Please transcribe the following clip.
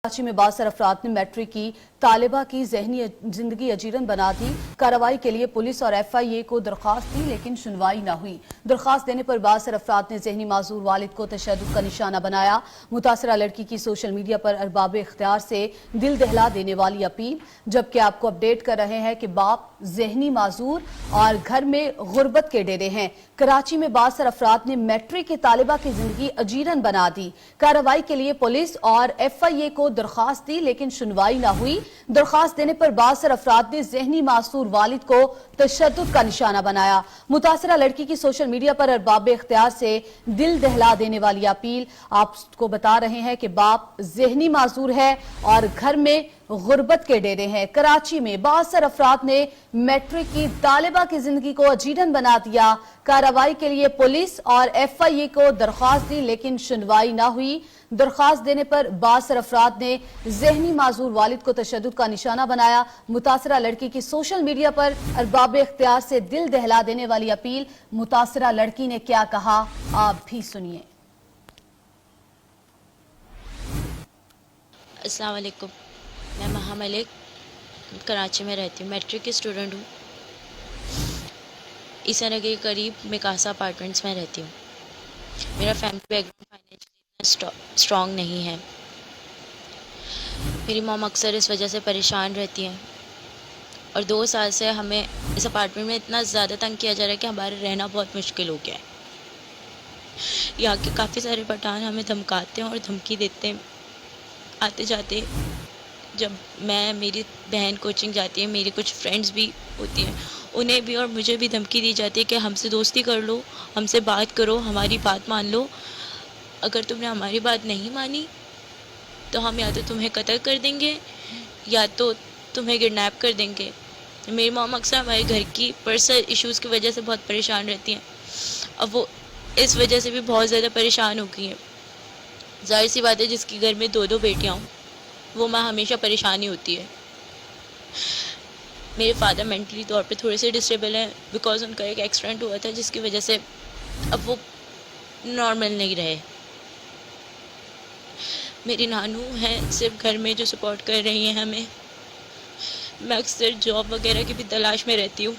कराची में बासर अफराद ने मैट्रिक की तालिबा की ज़हनी जिंदगी अजीरन बना दी। कार्रवाई के लिए पुलिस और FIA को दरख्वास्त दी लेकिन सुनवाई न हुई। दरख्वास्त देने पर बासर अफराद ने ज़हनी माजूर वालिद को तशद्दुद का निशाना बनाया। मुतासरा लड़की की सोशल मीडिया पर अरबाब इख्तियार से दिल दहला देने वाली अपील। जबकि आपको अपडेट कर रहे हैं कि बाप ज़हनी माजूर और घर में गुर्बत के डेरे हैं। कराची में बासर अफराद ने मैट्रिक की तालिबा की जिंदगी अजीरन बना दी। कार्रवाई के लिए पुलिस और FIA को दरख्वास्त दी लेकिन सुनवाई न हुई। दरख्वास्त देने पर बासर अफराद ने ज़हनी मासूर वालिद को तशद्दुद का निशाना बनाया। मुतासरा लड़की की सोशल मीडिया पर अरबाब इख्तियार से दिल दहला देने वाली अपील। आपको बता रहे हैं कि बाप ज़हनी मासूर है और घर में गुर्बत के डेरे हैं। कराची में बासर अफराद ने मैट्रिक की तालिबा की जिंदगी को अजीरन बना दिया। कार्रवाई के लिए पुलिस और FIA को दरख्वास्त दी लेकिन सुनवाई न हुई। दरख्वास्त देने पर बासर अफराद ने ज़हनी माजूर वालिद को तशद्दुद का निशाना बनाया। मुतासरा लड़की की सोशल मीडिया पर अरबाब इख्तियार से दिल दहला देने वाली अपील। मुतासरा लड़की ने क्या कहा, आप भी सुनिए। अस्सलाम वालेकुम, मैं महा मलिक कराची में रहती हूँ। मैट्रिक की स्टूडेंट हूँ। ईसानगर के करीब मिकासा अपार्टमेंट्स में रहती हूँ। मेरा फैमिली बैकग्राउंड फाइनेंशियली इतना स्ट्रॉन्ग नहीं है। मेरी मॉम अक्सर इस वजह से परेशान रहती हैं और 2 साल से हमें इस अपार्टमेंट में इतना ज़्यादा तंग किया जा रहा है कि हमारा रहना बहुत मुश्किल हो गया है। यहाँ के काफ़ी सारे पठान हमें धमकाते हैं और धमकी देते हैं आते जाते। जब मेरी बहन कोचिंग जाती है, मेरी कुछ फ्रेंड्स भी होती हैं, उन्हें भी और मुझे भी धमकी दी जाती है कि हमसे दोस्ती कर लो, हमसे बात करो, हमारी बात मान लो। अगर तुमने हमारी बात नहीं मानी तो हम या तो तुम्हें कत्ल कर देंगे या तो तुम्हें किडनैप कर देंगे। मेरी मॉम अक्सर हमारे घर की पर्सनल इश्यूज़ की वजह से बहुत परेशान रहती हैं। अब वो इस वजह से भी बहुत ज़्यादा परेशान हो गई हैं। ज़ाहिर सी बात है, जिसकी घर में 2-2 बेटियाँ हों वो माँ हमेशा परेशानी होती है। मेरे फादर मेंटली तौर पे थोड़े से डिसेबल हैं बिकॉज उनका एक एक्सीडेंट हुआ था जिसकी वजह से अब वो नॉर्मल नहीं रहे। मेरी नानू हैं सिर्फ घर में जो सपोर्ट कर रही हैं हमें। मैं अक्सर जॉब वगैरह की भी तलाश में रहती हूँ।